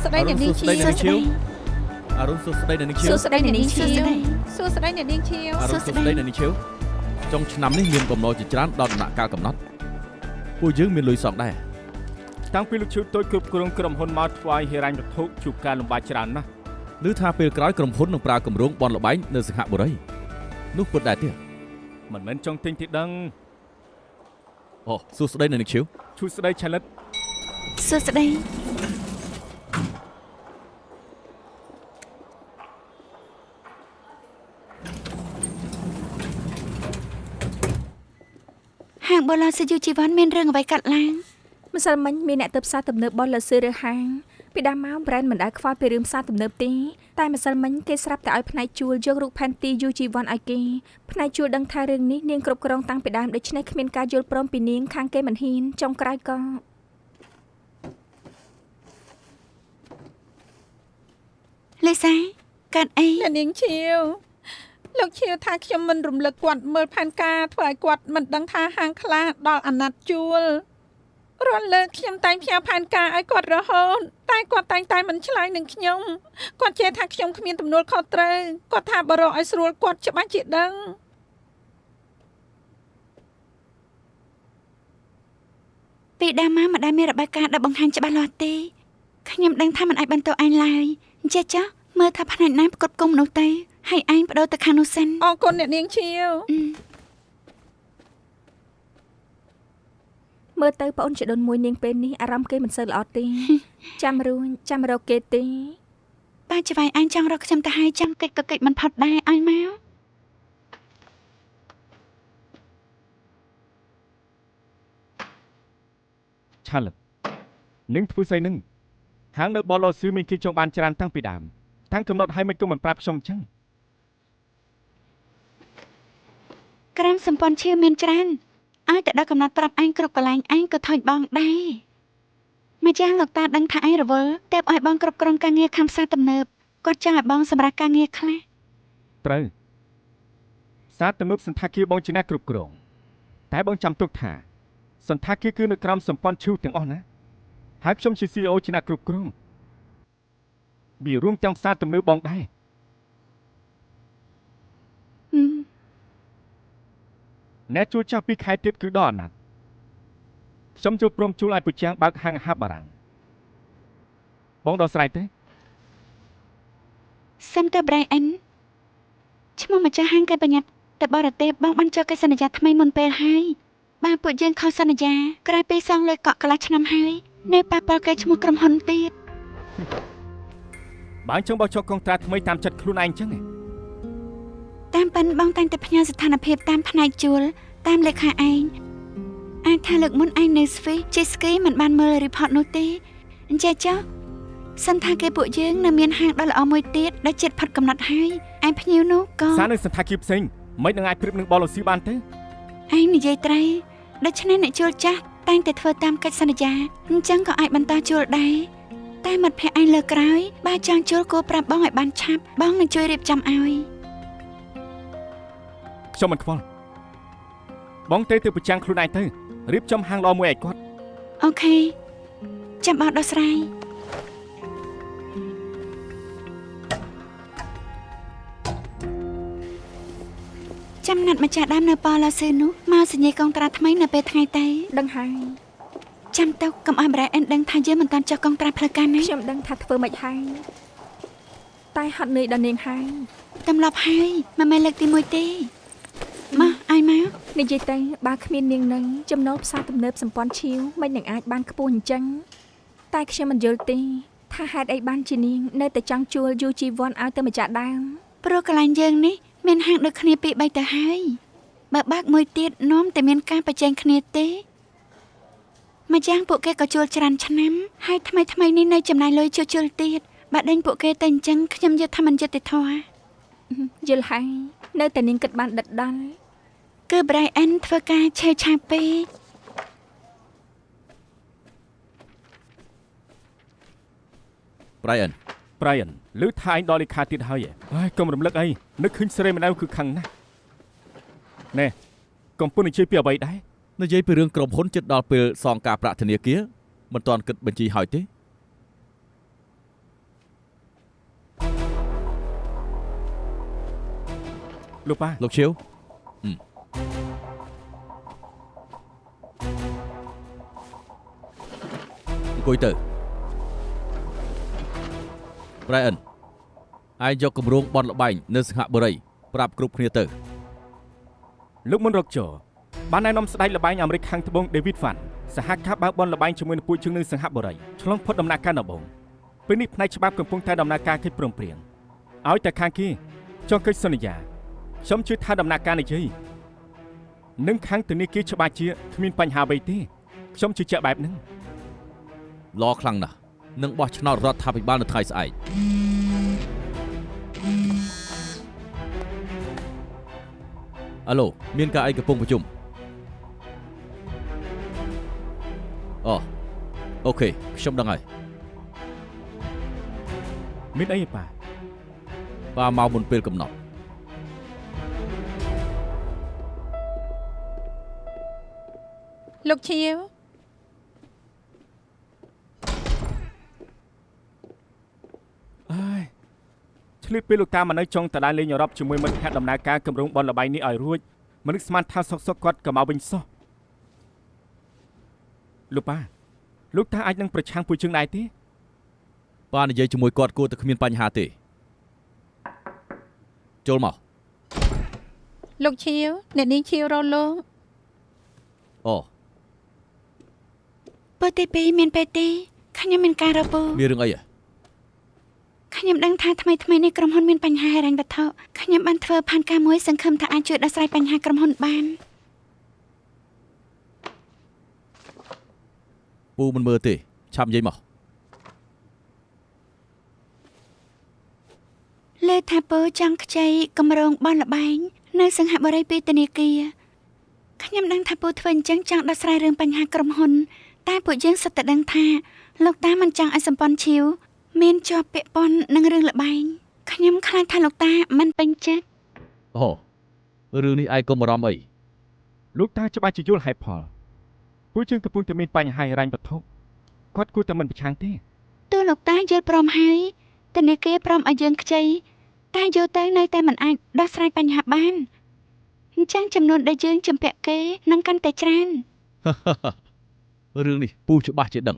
ស្ដីអ្នកនាងឈៀវអរុនសួស្ដីអ្នកនាងឈៀវ សួស្ដីអ្នកនាងឈៀវ សួស្ដីអ្នកនាងឈៀវ អរុនសួស្ដីអ្នកនាងឈៀវចុងឆ្នាំនេះមានបំណុលជាច្រើនដល់ដំណាក់កាលកំណត់ពួកយើងមានលុយសងដែរតាំងពីលោកឈៀវតូចគ្រប់គ្រងក្រុមហ៊ុនមកថ្វាយហិរញ្ញវត្ថុជួបការលំបាកច្រើនណាស់ឮថាពេលក្រោយក្រុមហ៊ុននឹងប្រើគម្រោងបនលបែងនៅសិង្ហបុរីនោះពិតដែរទេមិនមែនចង់ទិញទីដឹងអូសួស្ដីអ្នកនាងឈៀវឈូស្ដីឆាលិតសួស្ដីហាងបលសិយជីវ័នមានរឿងអ្វីកាត់ឡើងម្សិលមិញមានអ្នកទៅផ្សារទំនើបបលសិរើហាងពីដើមមក brand មិនដែលខ្វល់ពីរឿងផ្សារទំនើបទេតែម្សិលមិញគេស្រាប់តែឲ្យផ្នែកជួលយករូបផែនទីយូជីវ័នឲ្យគេផ្នែកជួលដឹងថារឿងនេះនាងគ្រប់គ្រងតាំងពីដើមដូច្នេះគ្មានការយល់ព្រមពីនាងខាងគេមិនហ៊ានចុងក្រោយក៏លីសាកាត់អីអ្នកនាងឈៀវលោកឈៀវថាខ្ញុំមិនរំលឹកគាត់មើលផែនការធ្វើឲ្យគាត់មិនដឹងថាហាងខ្លះដល់អាណត្តិជួលរាល់លើកខ្ញុំតែងផ្ញើផែនការឲ្យគាត់រហូតតែគាត់តែងតែមិនឆ្លើយនឹងខ្ញុំគាត់ជេរថាខ្ញុំគ្មានទំនួលខុសត្រូវគាត់ថាបរោឲ្យស្រួលគាត់ច្បាស់ជាដឹងពីដើមមកមិនដែលមានរបាយការណ៍ដែលបង្ហាញច្បាស់លាស់ទេខ្ញុំដឹងថាមិនអាចបន្តឯងឡើយអញ្ចឹងចុះមើលថាផ្នែកណាផ្គត់ផ្គង់នោះទៅហើយឯងបដូរទៅខាងនោះសិនអរគុណអ្នកនាងឈៀវមើលទៅប្អូនជីដូនមួយនាងពេលនេះអារម្មណ៍គេមិនសូវល្អទេចាំរកគេទេប៉ាច្បាយអញចង់រកខ្ញុំទៅហើយចាំកិច្ចក៏កិច្ចមិនផុតដែរឲ្យមកឆាលិតនឹងធ្វើស្អីនឹងហាងនៅបលស៊ឺមានគេចង់បានច្រើនតាំងពីដើមតាំងកំណត់ឲ្យមិនគុំមិនប្រាប់ខ្ញុំអញ្ចឹងក្រាមសម្ព័ន្ធឈៀវមានច្រើនឲ្យតែដល់កំណត់ប្រាប់ឯងគ្រប់កន្លែងឯងក៏ថុញបងដែរម្ចាស់លោកតាដឹងថាឯងរវល់តែបឲ្យបងគ្រប់គ្រងការងារខាងផ្សារទំនើបគាត់ចង់ឲ្យបងសម្រាប់ការងារខ្លះត្រូវផ្សារទំនើបសន្តាគារបងជាអ្នកគ្រប់គ្រងតែបងចាំទុកថាសន្តាគារគឺនៅក្រោមសម្ព័ន្ធឈៀវទាំងអស់ណាហើយខ្ញុំជា CEO ជាអ្នកគ្រប់គ្រងវារួមទាំងផ្សារទំនើបបងដែរអ្នកជួលចាស់ពីខែទៀតគឺដល់អាណត្តិខ្ញុំជួលព្រមជួលឲ្យពូជាងបើកហាងអាហារបារាំងបងដល់ស្រ័យទេសិនតើ Brian ឈ្មោះម្ចាស់ហាងគេបញ្ញត្តិទៅបរទេសបងបានចុះកិច្ចសន្យាថ្មីមុនពេលហើយបាទពួកយើងខុសសន្យាក្រោយពេលសងលុយកក់កន្លះឆ្នាំហើយនៅប៉ះពាល់គេឈ្មោះក្រុមហ៊ុនទៀតបើចង់បោះចុះកុងត្រាថ្មីតាមចិត្តខ្លួនឯងចឹងតាមប៉ិនបងតែងតែផ្ញើស្ថានភាពតាមផ្នែកជួលតាមលេខាឯងអាចថាលើកមុនឯងនៅស្វីជេស្គីមិនបានមើល report នោះទេអញ្ចឹងចុះសិនថាគេពួកយើងនៅមានហាងដ៏ល្អមួយទៀតដែលជិតផុតកំណត់ហើយឯងភ្ញៀវនោះក៏សារនៅសន្តាគារផ្សេងមិននឹងអាចប្រៀបនឹងបលស៊ីបានទេឯងនិយាយត្រូវដូច្នេះអ្នកជួលចាស់តែងតែធ្វើតាមកិច្ចសន្យាអញ្ចឹងក៏អាចបន្តជួលដែរតែមិត្តភក្តិឯងលើក្រោយបើចង់ជួលគួរប្រាប់បងឲ្យបានឆាប់បងនឹងជួយរៀបចំឲ្យខ្ញុំមិនខ្វល់បងទៅប្រចាំងខ្លួនឯងទៅរៀបចំហាងល្អមួយឲ្យគាត់អូខេចាំបោះដោះស្រាយចាំណាត់ម្ចាស់ដើមនៅប៉ឡាស៊ឺនោះមកសញ្ញាកុងត្រាថ្មីនៅពេលថ្ងៃទៅដឹងហើយចាំទៅកុំឲ្យ Brian ដឹងថាយើងមិនតាន់ចុះកុងត្រាផ្លូវការណាខ្ញុំដឹងថាធ្វើមិនហើយតែហត់នឿយដល់នាងហើយទម្លាប់ហើយមិនមែនលើកទី1ទេមកឲ្យមកនិយាយទៅបើគ្មាននាងនឹងចំណូលផ្សារទំនើបសម្ព័ន្ធឈៀវមិននឹងអាចបានខ្ពស់អញ្ចឹងតែខ្ញុំមិនយល់ទេថាហេតុអីបានជានាងនៅតែចង់ជួលយូជីវ័នឲ្យទៅម្ចាស់ដើមព្រោះកន្លែងយើងនេះមានហាងដូចគ្នាពី3ទៅហើយបើបើកមួយទៀតនាំតែមានការប្រជែងគ្នាទេម្យ៉ាងពួកគេក៏ជួលច្រើនឆ្នាំហើយថ្មីនេះនៅចំណាយលុយជួលទៀតបើដេញពួកគេទៅអញ្ចឹងខ្ញុំយល់ថាមិនយុត្តិធម៌យល់ហើយនៅតែនាងគិតបានដិតដល់គឺ Brian ធ្វើការឆេវឆាវពេក Brian ឮថាឯងដល់លេខាទៀតហើយកុំរំលឹកអីនឹកឃើញស្រីម្ដៅគឺខឹងណាស់ណែកុំពុននិយាយពីអ្វីដែរនិយាយពីរឿងក្រុមហ៊ុនចិត្តដល់ពេលសងការប្រាក់ធនាគារមិនទាន់គិតបញ្ជីហើយទេ លោកប៉ា លោកឈៀវអង្គុយទៅ Brian ឯងយកគម្រោងបនលបែងនៅសិង្ហបុរីប្រាប់គ្រប់គ្នាទៅ លោកមុនរកចោបានណែនាំស្ដេចលបែងអាមេរិកខាងត្បូង David Fan សហការបើកបនលបែងជាមួយនឹងពួកជើងនៅសិង្ហបុរីឆ្លងផុតដំណាក់កាលដំបូងពេលនេះផ្នែកច្បាប់កំពុងតែដំណើរការកិច្ចព្រមព្រៀងឲ្យតែខាងគេចងកិច្ចសន្យាខ្ញុំជឿថាដំណាក់កាលនេះនឹងខាងធនាគារច្បាស់ជាគ្មានបញ្ហាអ្វីទេខ្ញុំជឿជាក់បែបហ្នឹង ល្អខ្លាំងណាស់នឹងបោះឆ្នោតរដ្ឋាភិបាលនៅថ្ងៃស្អែកអាឡូមានការអីកំពុងប្រជុំអូខេខ្ញុំដឹងហើយ មានអីប៉ា ប៉ាមកមុនពេលកំណត់ លោកឈៀវ អើយឆ្លៀតពេលលោកតាមកនៅចុងតដែលលេងអឺរ៉ុបជាមួយមិត្តភក្តិដំណើរការគម្រោងបនលបែងនេះឲ្យរួចមិននឹកស្មានថាសុកគាត់ក៏មកវិញសោះលោកប៉ាលោកតាអាចនឹងប្រឆាំងពួកជើងដែរទេ ប៉ានិយាយជាមួយគាត់គួរតែគ្មានបញ្ហាទេចូលមក លោកឈៀវអ្នកនាងឈៀវរលោក អូ ពើទី2មានពេលទេខ្ញុំមានការរពូ មានរឿងអី ខ្ញុំដឹងថាថ្មីនេះក្រុមហ៊ុនមានបញ្ហាហិរញ្ញវត្ថុខ្ញុំបានធ្វើផែនការមួយសង្ឃឹមថាអាចជួយដោះស្រាយបញ្ហាក្រុមហ៊ុនបាន ពូមិនមើលទេឆាប់និយាយមក លើថាពើចង់ខ្ចីគម្រោងបនលបែងនៅសិង្ហបុរីពីធនាគារខ្ញុំដឹងថាពូធ្វើអញ្ចឹងចង់ដោះស្រាយរឿងបញ្ហាក្រុមហ៊ុនតែពួកយើងសុទ្ធតែដឹងថាលោកតាមិនចង់ឲ្យសម្ព័ន្ធឈីវមានជាប់ពាក់ព័ន្ធនឹងរឿងលបែងខ្ញុំខ្លាចថាលោកតាមិនពេញចិត្ត អូរឿងនេះឯងកុំបារម្ភអី លោកតាច្បាស់ជាយល់ហេតុផលពួកជើងកំពុងតែមានបញ្ហាហិរញ្ញវត្ថុគាត់គួរតែមិនប្រឆាំងទេ ទោះលោកតាយល់ព្រមហើយធនាគារព្រមឲ្យយើងខ្ចីតែយកទៅនៅតែមិនអាចដោះស្រាយបញ្ហាបានអញ្ចឹងចំនួនដែលយើងជំពាក់គេនឹងកាន់តែច្រើន រឿងនេះពូច្បាស់ជាដឹង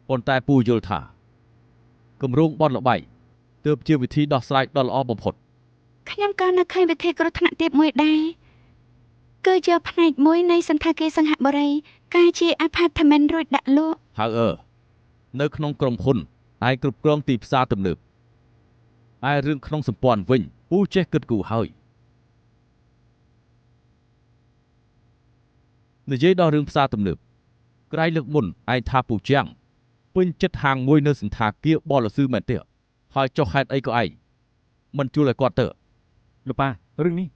ប៉ុន្តែពូយល់ថាគម្រោងបនលបែងទើបជាវិធីដោះស្រាយដ៏ល្អបំផុត ខ្ញុំក៏នៅឃើញវិធីគ្រោះថ្នាក់ទៀតមួយដែរគឺយកផ្នែកមួយនៃសន្តាគារសិង្ហបុរីការជា apartment រួចដាក់លក់ ហើយនៅក្នុងក្រុមហ៊ុនឯងគ្រប់គ្រងទីផ្សារទំនើបឯរឿងក្នុងសម្ព័ន្ធវិញពូចេះគិតគូរហើយនិយាយដល់រឿងផ្សារទំនើបក្រៃលើកមុនឯងថាពូចាំងពេញចិត្តហាងមួយនៅសន្តាគារបលស៊ឺមែនទេហើយចុះហេតុអីក៏ឯងមិនជួលឲ្យគាត់ទៅ លោកប៉ារឿងនេះ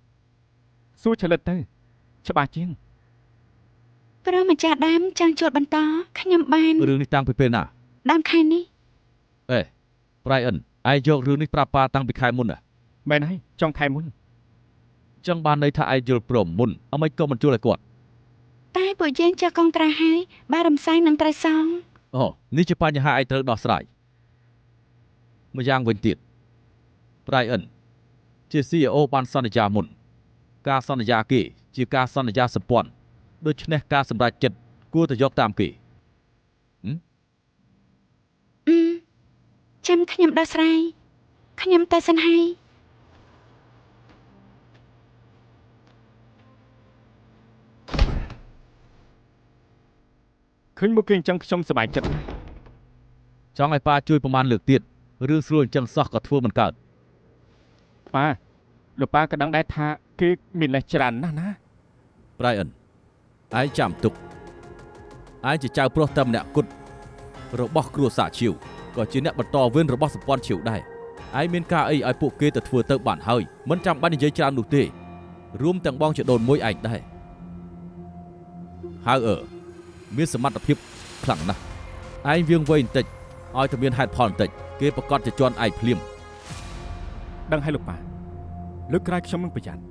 សួរឆលិតទៅច្បាស់ជាង ព្រោះម្ចាស់ដើមចង់ជួលបន្តខ្ញុំបាន រឿងនេះតាំងពីពេលណា ដើមខែនេះ Brian ឯងយករឿងនេះប្រាប់ប៉ាតាំងពីខែមុន មែនហើយចុងខែមុន ចឹងបានន័យថាឯងយល់ព្រមមុនអ្មេចក៏មិនជួលឲ្យគាត់ តែពួកយើងចុះកុងត្រាហើយបារំសាយនឹងត្រូវសង អូនេះជាបញ្ហាឯងត្រូវដោះស្រាយម្យ៉ាងវិញទៀត Brian ជា CEO បានសន្យាមុនការសន្យាគេជាការសន្យាសម្ព័ន្ធដូច្នេះការសម្រេចចិត្តគួរតែយកតាមគេ ចាំខ្ញុំដោះស្រាយខ្ញុំទៅសិនហើយ ឃើញមុខគេអញ្ចឹងខ្ញុំសប្បាយចិត្តណាស់ ចង់ឲ្យប៉ាជួយប្រមាណលើកទៀតរឿងស្រួលអញ្ចឹងសោះក៏ធ្វើមិនកើត ប៉ាលោកប៉ាក៏ដឹងដែរថាគេមានលេសច្រើនណាស់ណា Brian ឯងចាំទុកឯងជាចៅប្រុសតែម្នាក់គត់របស់គ្រួសារឈៀវក៏ជាអ្នកបន្តវេនរបស់សម្ព័ន្ធឈៀវដែរឯងមានការអីឲ្យពួកគេទៅធ្វើទៅបានហើយមិនចាំបាច់និយាយច្រើននោះទេរួមទាំងបងជាដូនមួយឯងដែរហើយមានសមត្ថភាពខ្លាំងណាស់ឯងវៀងវៃបន្តិចឲ្យតែមានហេតុផលបន្តិចគេប្រកាសជាជន់ឯងភ្លាម ដឹងហើយលោកប៉ាលើកក្រោយខ្ញុំនឹងប្រយ័ត្ន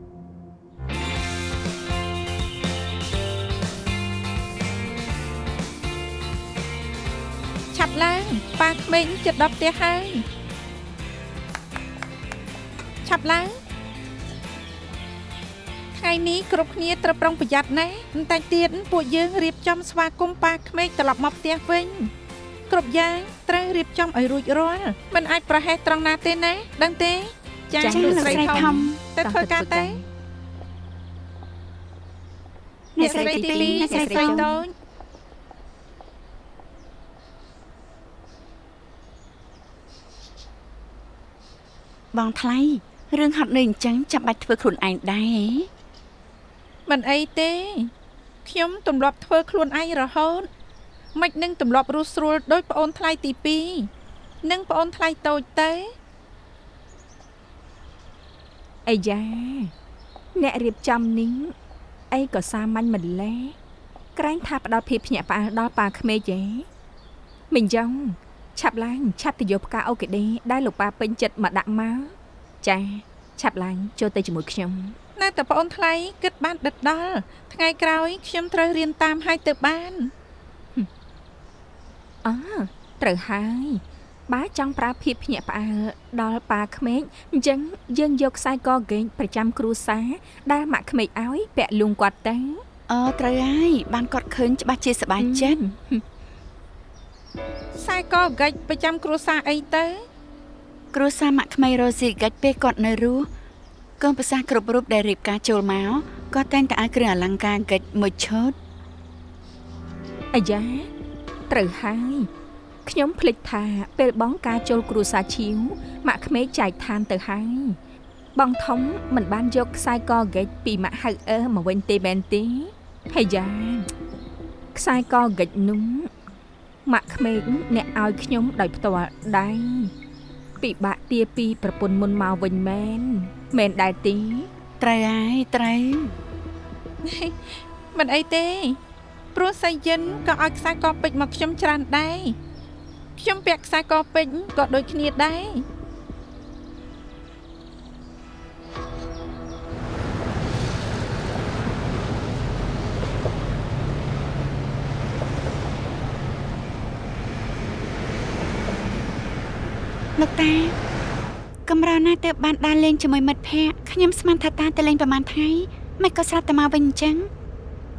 ឆាប់ឡើងប៉ាក្មេងជិតដល់ផ្ទះហើយឆាប់ឡើង ថ្ងៃនេះគ្រប់គ្នាត្រូវប្រុងប្រយ័ត្នណាបន្តិចទៀតពួកយើងរៀបចំស្វាគមន៍ប៉ាក្មេកត្រឡប់មកផ្ទះវិញគ្រប់យ៉ាងត្រូវរៀបចំឲ្យរួចរាល់មិនអាចប្រហែសត្រង់ណាទេណាដឹងទេចា៎លោកស្រីធំទៅធ្វើការទេអ្នកស្រីទី2អ្នកស្រីតូច បងថ្លៃរឿងហត់នឿយអញ្ចឹងចាំបាច់ធ្វើខ្លួនឯងដែរហ៎ មិនអីទេខ្ញុំទម្លាប់ធ្វើខ្លួនឯងរហូតមិននឹងទម្លាប់រស់ស្រួលដោយប្អូនថ្លៃទី2និងប្អូនថ្លៃតូចទេ អាយ៉ាអ្នករៀបចំនេះអីក៏សាមញ្ញមិនឡេក្រែងថាផ្ដល់ភាពភ្ញាក់ផ្អើលដល់ប៉ាក្មេកទេមិនចឹងឆាប់ឡើងឆាប់ទៅយកផ្កាអូគីដេដែលលោកប៉ាពេញចិត្តមកដាក់មកចាឆាប់ឡើងចូលទៅជាមួយខ្ញុំ នៅតែប្អូនថ្លៃគិតបានដិតដល់ថ្ងៃក្រោយខ្ញុំត្រូវរៀនតាមឲ្យទៅបាន អើត្រូវហើយបើចង់ប្រើភាពភ្ញាក់ផ្អើលដល់ប៉ាក្មេកអញ្ចឹងយើងយកខ្សែកហ្គេងប្រចាំគ្រួសារដែលម៉ាក់ក្មេកឲ្យពាក់លួងគាត់ទៅ អូត្រូវហើយបានគាត់ឃើញច្បាស់ជាសប្បាយចិត្ត ខ្សែកហ្គិចប្រចាំគ្រួសារអីទៅ គ្រួសារម៉ាក់ក្មេងរ៉ូស៊ីហ្គាច់ពេលគាត់នៅរស់កូនប្រសាគ្រប់រូបដែលរៀបការចូលមកគាត់តែងតែឲ្យគ្រឿងអលង្ការហ្គាច់មួយឈុត អាយ៉ាត្រូវហើយខ្ញុំភ្លេចថាពេលបងការចូលគ្រួសារឈៀវម៉ាក់ក្មេកចែកឋានទៅហើយបងធំមិនបានយកខ្សែកហ្គេចពីម៉ាក់ហៅអើមកវិញទេមែនទេអាយ៉ាខ្សែកហ្គេចនោះម៉ាក់ក្មេកអ្នកឲ្យខ្ញុំដោយផ្ទាល់ដៃពិបាកទាពីប្រពន្ធមុនមកវិញមែនដែរទេ ត្រូវហើយត្រូវ មិនអីទេព្រោះសៃយិនក៏ឲ្យខ្សែកពេជ្រមកខ្ញុំច្រើនដែរខ្ញុំពាក់ខ្សែកពេជ្រក៏ដូចគ្នាដែរ លោកតាកំរោណាទៅបានដើរលេងជាមួយមិត្តភ័ក្តិខ្ញុំស្មានថាតាទៅលេងប្រហែលថ្ងៃមិនក៏ស្រាប់តែមកវិញអញ្ចឹង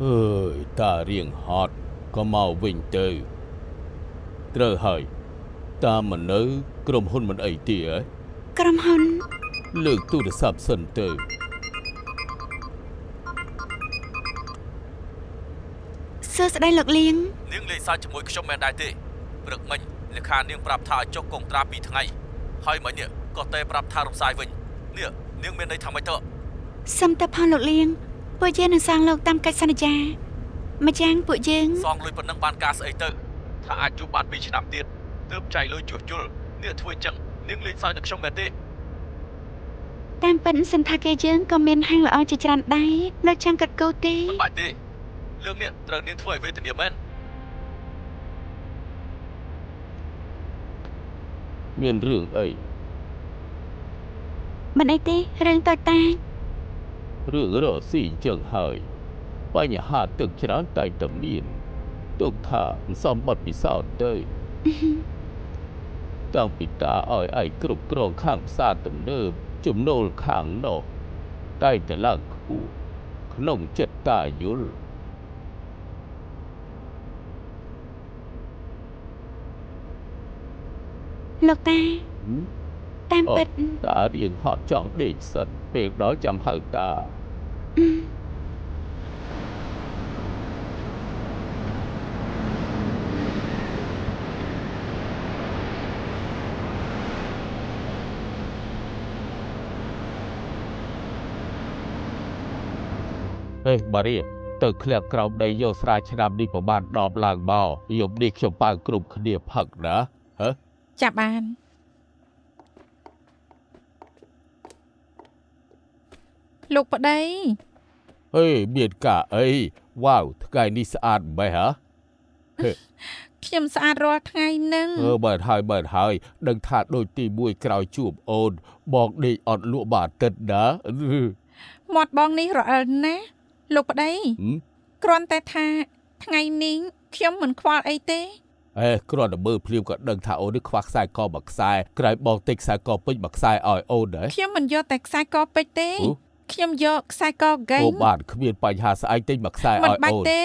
អើយតារៀងហត់ក៏មកវិញទៅត្រូវហើយតាមិននៅក្រុមហ៊ុនមិនអីទេហ៎ ក្រុមហ៊ុន លើកទូរស័ព្ទសិនទៅ សួស្ដីលោកលៀង នាងលេងសើចជាមួយខ្ញុំមែនដែរទេព្រឹកមិញលេខានាងប្រាប់ថាឲ្យចុះកងត្រា2ថ្ងៃហើយមិញនេះក៏តែប្រាប់ថារំសាយវិញនេះនាងមានន័យថាម៉េចទៅ សុំតែផងលោកលៀងពួកយើងនឹងសងលោកតាមកិច្ចសន្យាម្យ៉ាងពួកយើង សងលុយប៉ុណ្ណឹងបានការស្អីទៅថាអាចជួបបាន2ឆ្នាំទៀតទើបចៃលុយជួសជុលនេះធ្វើចឹងនាងលេងសើចនឹងខ្ញុំមែនទេ តាមពិតសន្តាគារយើងក៏មានហាងល្អជាច្រើនដែរលោកចង់កាត់គោទេ មិនបាច់ទេរឿងនេះត្រូវនាងធ្វើឲ្យវេទនាមែនមានរឿងអី មិនអីទេរឿងតូចតាច រឿងរកស៊ីចឹងហើយបញ្ហាទឹកច្រើនតែតែមានទុកថាមិនសមបទពិសោធន៍ទៅតាំងពីតាឲ្យឯងគ្រប់គ្រងខាងផ្សារទំនើបចំណូលខាងនោះតែតែឡើងខ្ពស់ក្នុងចិត្តតាយល់ លោកតាតាមពិត តារៀងហត់ចង់ដេកសិនពេលដល់ចាំហៅតា ហេបារីទៅឃ្លាក់ក្រោមដីយកស្រាឆ្នាំនេះប្រហែល10ឡើងមកយប់នេះខ្ញុំបើគ្រប់គ្នាផឹកណាហ៎ ចាប់បានលោកប្តី ហេមានការអីវ៉ាវថ្ងៃនេះស្អាតមែនហ៎ ខ្ញុំស្អាតរាល់ថ្ងៃហ្នឹង បើហើយដឹងថាដូចទី1ក្រោយជួបអូនបងដេកអត់លក់បាទអាទិត្យណា មាត់បងនេះរអិលណាស់លោកប្តីគ្រាន់តែថាថ្ងៃនេះខ្ញុំមិនខ្វល់អីទេ គ្រាន់តែមើលភ្លាមក៏ដឹងថាអូននេះខ្វះខ្សែកមួយខ្សែក្រោយបងទិញខ្សែកពេជ្រមួយខ្សែឲ្យអូនដែរ ខ្ញុំមិនយកតែខ្សែកពេជ្រទេ ខ្ញុំយកខ្សែកហ្គិ អូ ច បាទគ្មានបញ្ហាស្អែកទិញមួយខ្សែ មិន ឲ្យ បាច់ អូន ទេ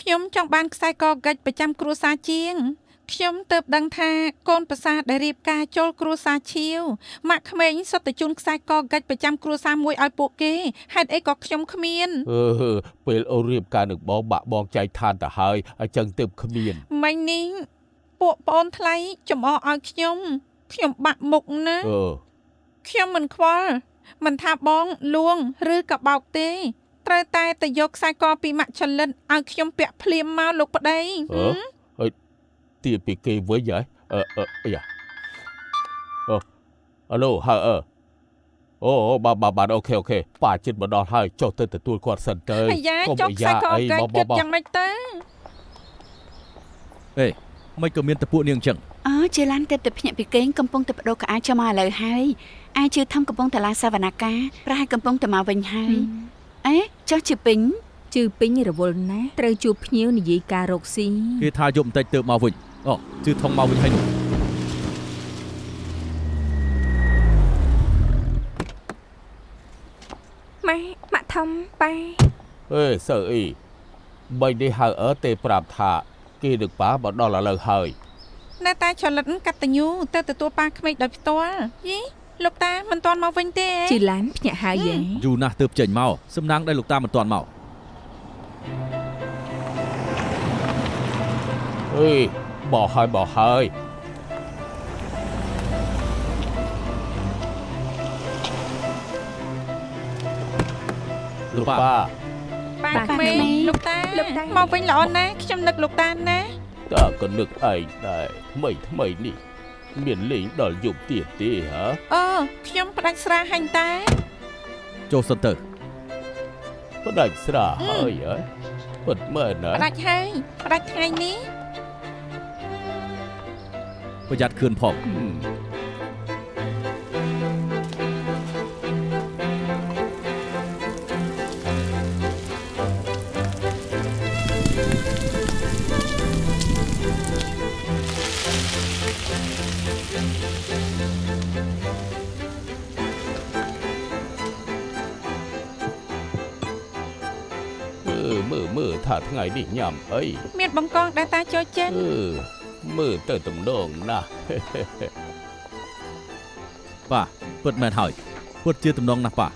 ខ្ញុំចង់បានខ្សែកហ្គិចប្រចាំគ្រួសារជាងខ្ញុំទៅដឹងថាកូនប្រសាដែលរៀបការចូលគ្រួសារឈៀវម៉ាក់ក្មេងសុទ្ធតែជូនខ្សែកហ្គិចប្រចាំគ្រួសារមួយឲ្យពួកគេហេតុអីក៏ខ្ញុំគ្មាន ពេលអូនរៀបការនឹងបងបាក់បងចែកឋានទៅហើយអញ្ចឹងទើបគ្មាន មិញនេះពួកប្អូនថ្លៃចំអកឲ្យខ្ញុំបាក់មុខណាខ្ញុំមិនខ្វល់មិនថាបងលួងឬក៏បោកទេត្រូវតែយកខ្សែកពីម៉ាក់ចលិតឲ្យខ្ញុំពាក់ភ្លាមមកលោកប្តី ទៀតពីគេវិញហ៎អាយ៉ាអាឡូហៅអូបាទអូខេប៉ាចិត្តមកដល់ហើយចុះទៅទទួលគាត់សិនទៅ អាយ៉ាចុះខ្សែកកែគិតយ៉ាងម៉េចទៅ អេមិនក៏មានតែពួកនាងចឹង អូជាឡានទៅភ្នាក់ពីគេងកំពុងតែបដូរកៅអៅចូលមកឥឡូវហើយអាយជឿធំកំពុងតែឡើងសវនកម្មប្រហែលកំពុងតែមកវិញហើយអេចុះជាពេញ ជឺពេញរវល់ណាស់ត្រូវជួបភ្ញៀវនិយាយការរកស៊ី គេថាយប់បន្តិចទៅមកវិញអូជឿធំមកវិញហើយនោះ ម៉ាក់ធំប៉ា សើអ៊ីបីនេះហៅទេប្រាប់ថាគេនឹងប៉ាមកដល់ឥឡូវហើយ នៅតែចលិតកតញ្ញូទៅទទួលប៉ាក្មេកដោយផ្ទាល់យីលោកតាមិនទាន់មកវិញទេ ជឺឡានភ្នាក់ហើយយេ យូរណាស់ទើបចេញមកសំណាងដែលលោកតាមិនទាន់មក បោះហើយលោកប៉ា ប៉ាក្មេងលោកតាមកវិញល្អណាស់ខ្ញុំនឹកលោកតាណាស់ តើក៏នឹកឯងដែរថ្មីនេះមានលេងដល់យប់ទៀតទេហ៎ ខ្ញុំផ្ដាច់ស្រាហាញ់តែ ចូលសិនទៅ ផ្ដាច់ស្រាហើយហ៎ពិតមែនណា ផ្ដាច់ហើយផ្ដាច់ថ្ងៃនេះ ប្រយ័ត្នខឿនផង មើលថាថ្ងៃនេះញ៉ាំអី មានបង្កងដែលតាចូលចិត្ត មើលទៅទំនងណាស់ ប៉ាពិតមែនហើយពិតជាទំនងណាស់ប៉ា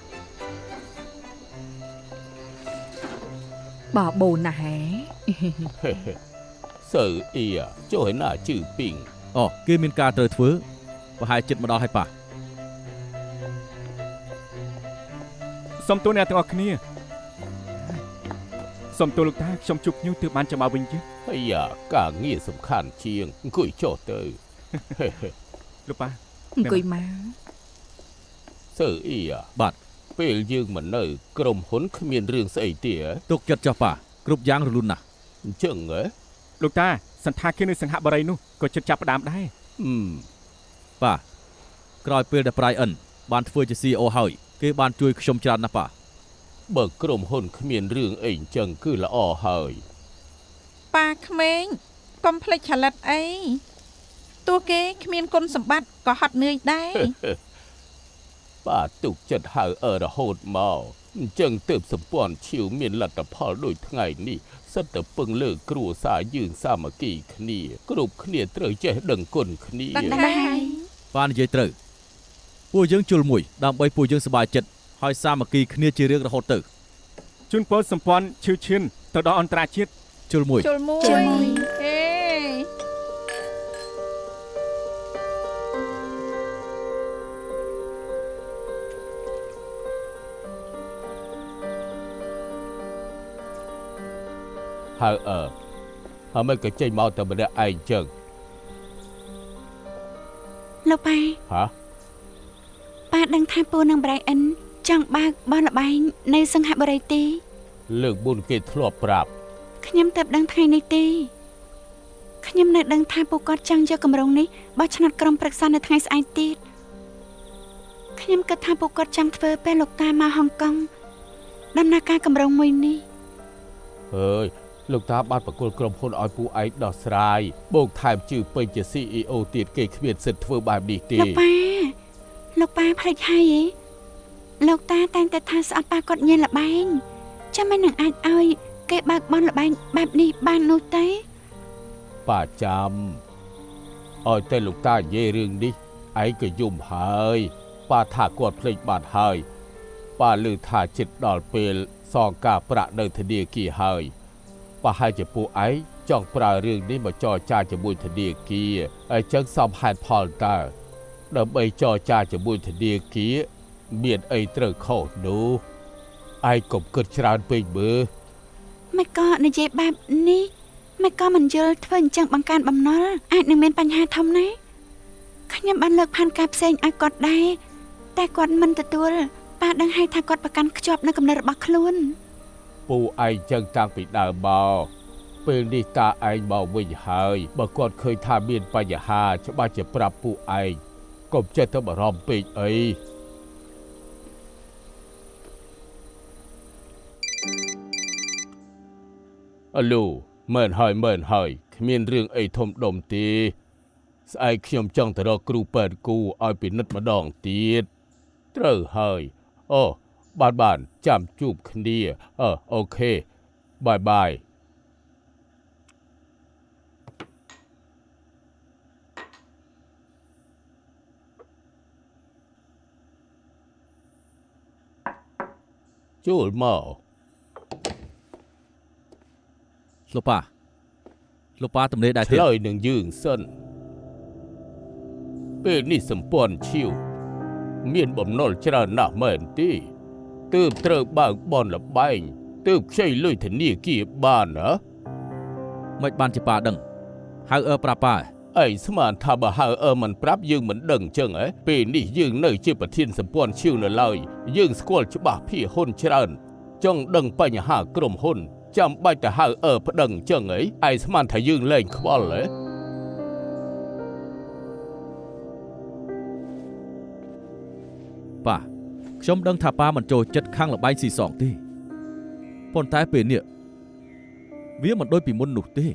បបូនណាស់ហេ សើអ៊ីចូលឲ្យណាជឺពីង អូគេមានការត្រូវធ្វើប្រហែលចិត្តមកដល់ហើយប៉ា សូមទូអ្នកទាំងអស់គ្នាសូមទូលោកតាខ្ញុំជួបញូទើបបានចាំមកវិញជិះ អាយ៉ាការងារសំខាន់ជាងអង្គុយចុះទៅ លោកប៉ា អង្គុយមក សើអ៊ី បាទ ពេលយើងមិននៅក្រុមហ៊ុនគ្មានរឿងស្អីទេ ទុកចិត្តចុះប៉ាគ្រប់យ៉ាងរលូនណាស់ អញ្ចឹងហ៎ លោកតាសន្តាគារនៅសង្ហបុរីនោះក៏ចិត្តចាប់ផ្ដើមដែរ ប៉ាក្រោយពេលដែល Brian បានធ្វើជា CEO ហើយគេបានជួយខ្ញុំច្រើនណាស់ប៉ា បើក្រុមហ៊ុនគ្មានរឿងអីអញ្ចឹងគឺល្អហើយ ប៉ាក្មេងកុំភ្លេចឆលិតអីទោះគេគ្មានគុណសម្បត្តិក៏ហត់នឿយដែរ ប៉ាទុកចិត្តហៅរហូតមកអញ្ចឹងទើបសម្ព័ន្ធឈៀវមានលទ្ធផលដូចថ្ងៃនេះសិតតែពឹងលើគ្រួសារយើងសាមគ្គីគ្នាគ្រប់គ្នាត្រូវចេះដឹងគុណគ្នា ដឹងដែរ ប៉ានិយាយត្រូវពួកយើងជុលមួយដើម្បីពួកយើងសប្បាយចិត្តហើយសាមគ្គីគ្នាជារឿងរហូតទៅ ជូនពរសម្ព័ន្ធឈឺឈានទៅដល់អន្តរជាតិ ជុលមួយ ជុលមួយហេ ហៅហើយមិនក៏ចេញមកតែម្នាក់ឯងចឹង លោកប៉ា ហ៎ ប៉ាដឹងថាពូនិង Brian ចង់បើកបោះលបែងនៅសង្ហបុរីទេ លើកមុនគេធ្លាប់ប្រាប់ ខ្ញុំទៅដឹងថ្ងៃនេះទេខ្ញុំនៅដឹងថាពួកគាត់ចង់យកកម្រងនេះបោះឆ្នោតក្រុមប្រឹក្សានៅថ្ងៃស្អែកទៀតខ្ញុំគិតថាពួកគាត់ចង់ធ្វើពេលលោកតាមកហុងកុងដំណើរការកម្រងមួយនេះ ហើយលោកតាបានប្រគល់ក្រុមហ៊ុនឲ្យពួកឯងដោះស្រាយបូកថែមជឿពេញជា CEO ទៀតគេគ្មានសិទ្ធិធ្វើបែបនេះទេ លោកប៉ាភ្លេចហើយហ៎ លោកតាតែងតែថាស្អប់ប៉ាគាត់ញ៉ាំលបែងចាំមិននឹងអាចឲ្យគេបើកបនលបែងបែបនេះបាននោះទេ ป้าจำឲ្យតែលោកតានិយាយរឿងនេះឯងក៏យំហើយป้าថាគាត់ភ្លេចបាត់ហើយป้าឮថាចិត្តដល់ពេលសងការប្រាក់នៅធនាគារហើយប្រហែលជាពួកឯងចង់ប្រើរឿងនេះមកចរចាជាមួយធនាគារហើយចឹងសមហេតុផលតើដើម្បីចរចាជាមួយធនាគារមានអីត្រូវខុសនោះឯងកុំគិតច្រើនពេកមើល មិនក៏និយាយបែបនេះមិនក៏មិនយល់ធ្វើអញ្ចឹងបង្កើនបំណុលអាចនឹងមានបញ្ហាធំណាស់ខ្ញុំបានលើកផានការផ្សេងឲ្យគាត់ដែរតែគាត់មិនទទួលប៉ាដឹងហើយថាគាត់ប្រកាន់ខ្ជាប់នៅគំនិតរបស់ខ្លួន ពូឯងចឹងតាំងពីដើមមកពេលនេះតាឯងមកវិញហើយបើគាត់ឃើញថាមានបញ្ហាច្បាស់ជាប្រាប់ពូឯងកុំចេះទៅបារម្ភពេកអីអាឡូមែនហើយគ្មានរឿងអីធំដុំទេស្អែកខ្ញុំចង់ទៅរកគ្រូពេទ្យគូឲ្យពិនិត្យម្ដងទៀតត្រូវហើយអូបានចាំជួបគ្នាអូខេបាយ ចូលមក លោកប៉ាទំនេរដែរទេ ឆ្លើយនឹងយើងសិនពេលនេះសម្ព័ន្ធឈៀវមានបំណុលច្រើនណាស់មែនទេទើបត្រូវបើកបនលបែងទើបខ្ចីលុយធនាគារបានហ៎ មិនបានជាប៉ាដឹងហៅប្រាប់ប៉ា ឯងស្មានថាបើហៅមិនប្រាប់យើងមិនដឹងចឹងហ៎ពេលនេះយើងនៅជាប្រធានសម្ព័ន្ធឈៀវនៅឡើយយើងស្គាល់ច្បាស់ភាហ៊ុនច្រើនចង់ដឹងបញ្ហាក្រុមហ៊ុនចាំបាច់ទៅហៅប្តឹងចឹងហីឯងស្មានថាយើងលែងខ្វល់ហ៎ ប៉ាខ្ញុំដឹងថាប៉ាមិនចូលចិត្តខាងលបែងស៊ីសងទេប៉ុន្តែពេលនេះវាមិនដូចពីមុននោះទេ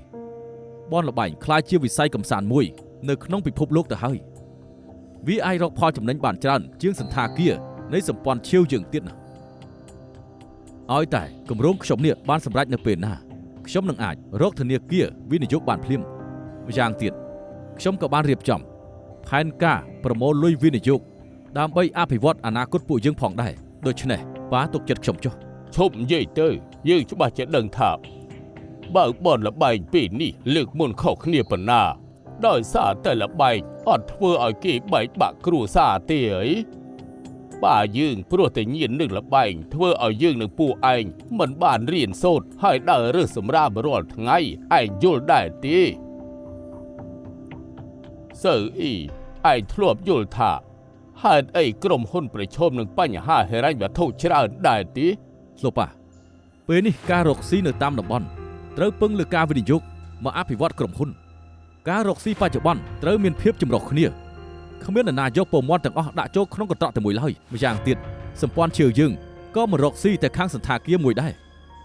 បនលបែងคล้ายជាវិស័យកំសាន្តមួយនៅក្នុងពិភពលោកទៅហើយវាអាចរកផលចំណេញបានច្រើនជាងសន្តាគារនៃសម្ព័ន្ធឈៀវយើងទៀតណាឲ្យតែគម្រោងខ្ញុំនេះបានសម្រេចនៅពេលណាខ្ញុំនឹងអាចរកធនាគារវិនិយោគបានភ្លាមម្យ៉ាងទៀតខ្ញុំក៏បានរៀបចំផែនការប្រមូលលុយវិនិយោគដើម្បីអភិវឌ្ឍអនាគតពួកយើងផងដែរដូច្នេះប៉ាទុកចិត្តខ្ញុំចុះ ឈប់និយាយទៅយើងច្បាស់ជាដឹងថាបើបនលបែងពេលនេះលើកមុនខុសគ្នាប៉ុណ្ណាដោយសារតែលបែងអត់ធ្វើឲ្យគេបែកបាក់គ្រួសារទេអីប៉ាយើងព្រោះតែញៀននឹងលបែងធ្វើឲ្យយើងនឹងពួកឯងមិនបានរៀនសូត្រហើយដើររើសសម្រាមរាល់ថ្ងៃឯងយល់ដែរទេសើអ៊ីឯងធ្លាប់យល់ថាហេតុអីក្រុមហ៊ុនប្រឈមនឹងបញ្ហាហិរញ្ញវត្ថុច្រើនដែរទេ លោកប៉ាពេលនេះការរកស៊ីនៅតាមតំបន់ត្រូវពឹងលើការវិនិយោគមកអភិវឌ្ឍក្រុមហ៊ុនការរកស៊ីបច្ចុប្បន្នត្រូវមានភាពចម្រុះគ្នាគ្មាននរណាយកពមន់ទាំងអស់ដាក់ចូលក្នុងកន្ត្រកតែមួយឡើយម្យ៉ាងទៀតសម្ព័ន្ធឈៀវយើងក៏មករកស៊ីតែខាងសន្តាគារមួយដែរ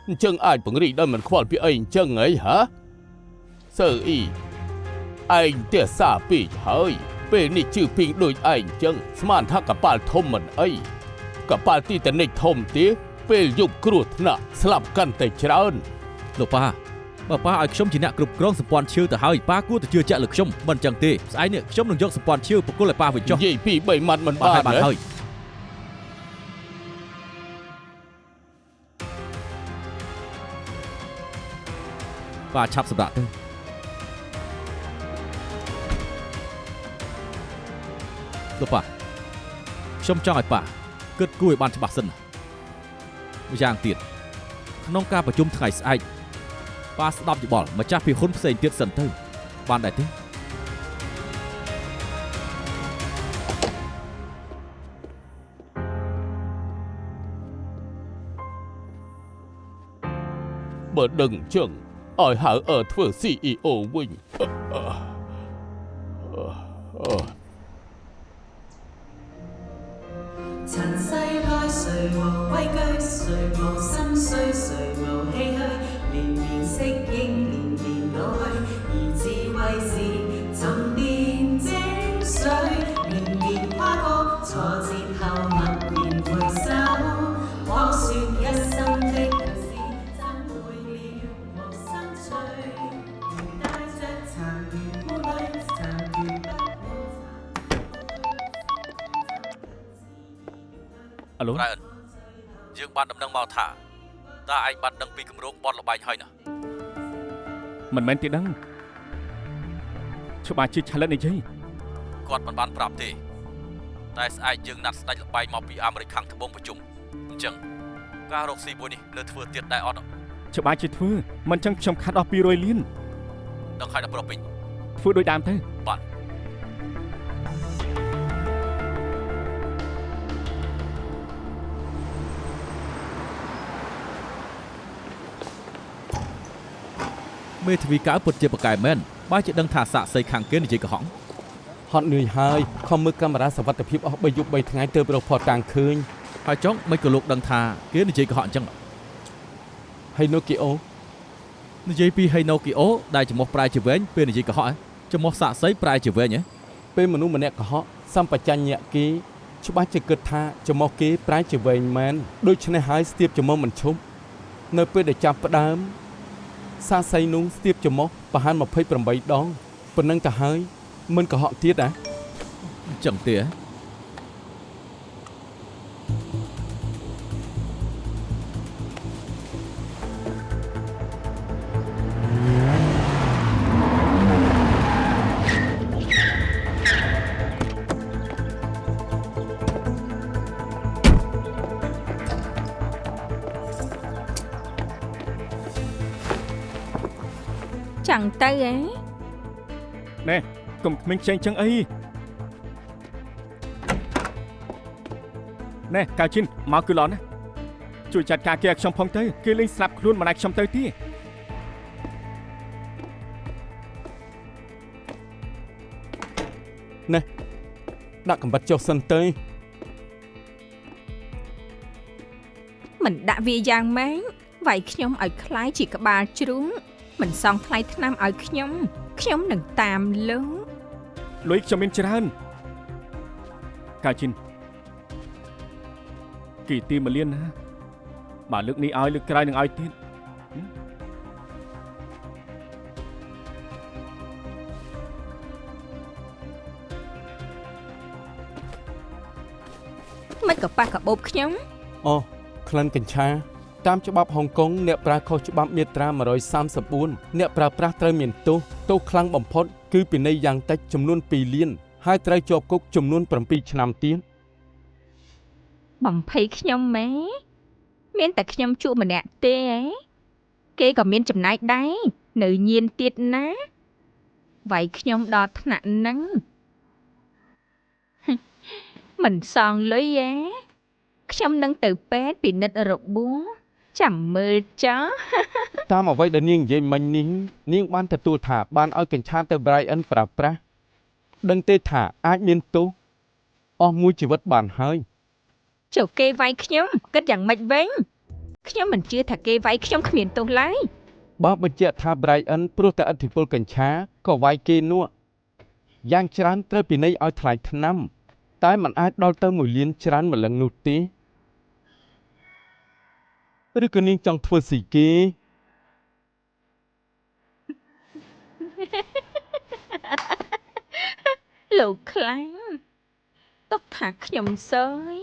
អញ្ចឹងអាចពង្រីកដោយមិនខ្វល់ពីអីអញ្ចឹងហីហ៎សើអ៊ីឯងទេសាពេកហើយពេលនេះជឿពីងដូចឯងអញ្ចឹងស្មានថាកប៉ាល់ធំមិនអីកប៉ាល់ទីតានិកធំទេពេលយប់គ្រោះថ្នាក់ស្លាប់កាន់តែច្រើន លោកប៉ាបើប៉ាឲ្យខ្ញុំជាអ្នកគ្រប់គ្រងសម្ព័ន្ធឈៀវទៅហើយប៉ាគួរតែជឿជាក់លើខ្ញុំមិនអញ្ចឹងទេស្អែកនេះខ្ញុំនឹងយកសម្ព័ន្ធឈៀវបកគលឲ្យប៉ាវិញចុះ និយាយពី3ម៉ាត់មិនបាន បានហើយប៉ាឆាប់សម្រាប់ទៅលោកប៉ាខ្ញុំចង់ឲ្យប៉ាគិតគូរឲ្យបានច្បាស់សិនម្យ៉ាងទៀតក្នុងការប្រជុំថ្ងៃស្អែកប៉ាស្ដាប់យោបល់ម្ចាស់ភាហ៊ុនផ្សេងទៀតសិនទៅបានដែរទេ បើដឹងអញ្ចឹងឲ្យហៅធ្វើ CEO វិញ 塵世內誰無畏懼，誰無心碎，誰無唏噓，年年適應，年年老去，而智慧是沉澱精髓，年年跨過挫折後，默然回首。អាឡូ Brian យើងបានដំណឹងមកថាតើឯងបានដឹងពីគម្រោងបនលបែងហើយណា មិនមែនទេដឹងច្បាស់ជាឆាលិតនិយាយ គាត់មិនបានប្រាប់ទេតែស្អែកយើងណាត់ស្ដេចលបែងមកពីអាមេរិកខាងត្បូងប្រជុំអញ្ចឹងការរកស៊ីមួយនេះនៅធ្វើទៀតដែរអត់ ច្បាស់ជាធ្វើមិនចឹងខ្ញុំខាត់អស់200លាន ដឹងហើយដល់ប្រុសពេញ ធ្វើដូចដើមទៅ បាទ មេធាវីកៅពិតជាប្រកែកមែនបើជាដឹងថាសាក់សីខាងគេនិយាយកុហក ហត់នឿយហើយខំមើលកាមេរ៉ាសវត្ថិភាពអស់3យប់3ថ្ងៃទើបរកផតតាំងឃើញ ហើយចុងមិនក៏លោកដឹងថាគេនិយាយកុហកអញ្ចឹង ហើយនូគីអូ និយាយពី Hinokio ដែលចំោះប្រែជាវែងពេលនិយាយកុហកចំោះសាក់សីប្រែជាវែងហ៎ ពេលមនុស្សម្នាក់កុហកសម្បជញ្ញៈគេច្បាស់ជាគិតថាចំោះគេប្រែជាវែងមែនដូច្នេះហើយស្ទាបចំោះមិនឈប់នៅពេលដែលចាប់ផ្ដើមសាក់សីនោះស្ទាបចំោះប្រហែល28ដងប៉ុណ្ណឹងទៅហើយមិនកុហកទៀត អញ្ចឹងទេហ៎ chẳngទៅហ៎ ណែកុំក្មេងចេញចឹងអីណែកៅជីនមកគឺឡនណាជួយចាត់ការគេឲ្យខ្ញុំផងទៅគេលេងស្លាប់ខ្លួនមិនឲ្យខ្ញុំទៅទេ ដាក់កំបិតចុះសិនទៅ មិនដាក់វាយ៉ាងម៉េចវាយខ្ញុំឲ្យខ្លាយជាក្បាលជ្រូងមិនសងថ្លៃថ្នាំឲ្យខ្ញុំនឹងតាមលោក លុយខ្ញុំមានច្រើនកៅជីនគេទី1លានណាបើលើកនេះឲ្យលើកក្រោយនឹងឲ្យទៀត មិនក៏ប៉ះកាបូបខ្ញុំ អូក្លិនកញ្ឆាតាមច្បាប់ហុងកុងអ្នកប្រើខុសច្បាប់មាត្រា134អ្នកប្រើប្រាស់ត្រូវមានទោសខ្លាំងបំផុតគឺពិន័យយ៉ាងតិចចំនួន2លានហើយត្រូវជាប់គុកចំនួន7ឆ្នាំទៀត បំភ័យខ្ញុំម៉ែមានតែខ្ញុំជួបម្នាក់ទេហ៎គេក៏មានចំណាយដែរនៅញៀនទៀតណាវាយខ្ញុំដល់ថ្នាក់ហ្នឹង មិនសងលុយហ៎ខ្ញុំនឹងទៅពេទ្យពិនិត្យរបួសចាំមើលចោះ តាមអ្វីដែលនាងនិយាយមិញនេះនាងបានទទួលថាបានឲ្យកញ្ឆាទៅ Brian ប្រើប្រាស់ដឹងទេថាអាចមានទោសអស់មួយជីវិតបានហើយ ចុះគេវាយខ្ញុំគិតយ៉ាងម៉េចវិញខ្ញុំមិនជឿថាគេវាយខ្ញុំគ្មានទោសឡើយ បើបញ្ជាក់ថា Brian ព្រោះតែឥទ្ធិពលកញ្ឆាក៏វាយគេនោះយ៉ាងច្រើនត្រូវពិន័យឲ្យថ្លៃថ្នាំតែมันអាចដល់ទៅ1លានច្រើនម្លឹងនោះទេឬក៏នាងចង់ធ្វើស៊ីគេ លោកខ្លាំងទុកថាខ្ញុំសើយ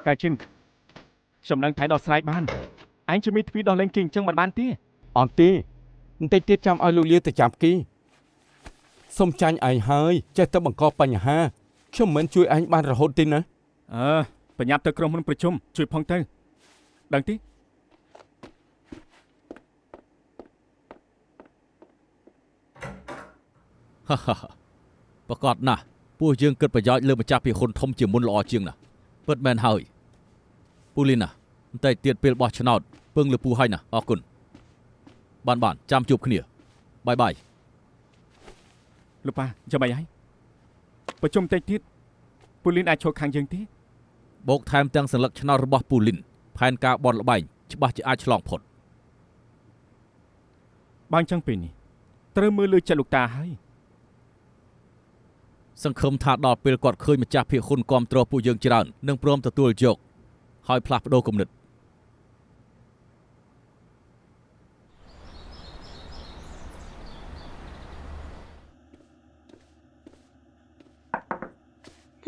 កៅជីនខ្ញុំនឹងថៃដល់ស្រែកបានឯងជួយមានទ្វីដល់លេងគេអញ្ចឹងមិនបានទេ អត់ទេបន្តិចទៀតចាំឲ្យលោកលាទៅចាប់គេសុំចាញ់ឯងហើយចេះតែបង្កបញ្ហាខ្ញុំមិនជួយឯងបានរហូតទេណា ប្រញាប់ទៅក្រុមហ៊ុនប្រជុំជួយផងទៅដឹងទេ ហាហាប្រកាសណាស់ពួកយើងគិតប្រយោជន៍លើម្ចាស់ភាគហ៊ុនធំជាមុនល្អជាងណាស់ពិតមែនហើយពូលីនណាបន្តិចទៀតពេលបោះឆ្នោតពឹងលើពូហើយណាអរគុណបានចាំជួបគ្នាបាយបាយ លោកប៉ាចាំបាយហើយប្រជុំតិចទៀតពូលីនអាចឈរខាងយើងទេ បូកថែមទាំងសញ្ញាឆ្នោតរបស់ពូលីនផែនការបនលបែងច្បាស់ជាអាចឆ្លងផុត បើអញ្ចឹងពេលនេះត្រូវមើលលើចិត្តលោកតាហើយ សង្ឃឹមថាដល់ពេលគាត់ឃើញម្ចាស់ភាគហ៊ុនគ្រប់គ្រងពួកយើងច្រើននឹងព្រមទទួលយកហើយផ្លាស់ប្ដូរគំនិត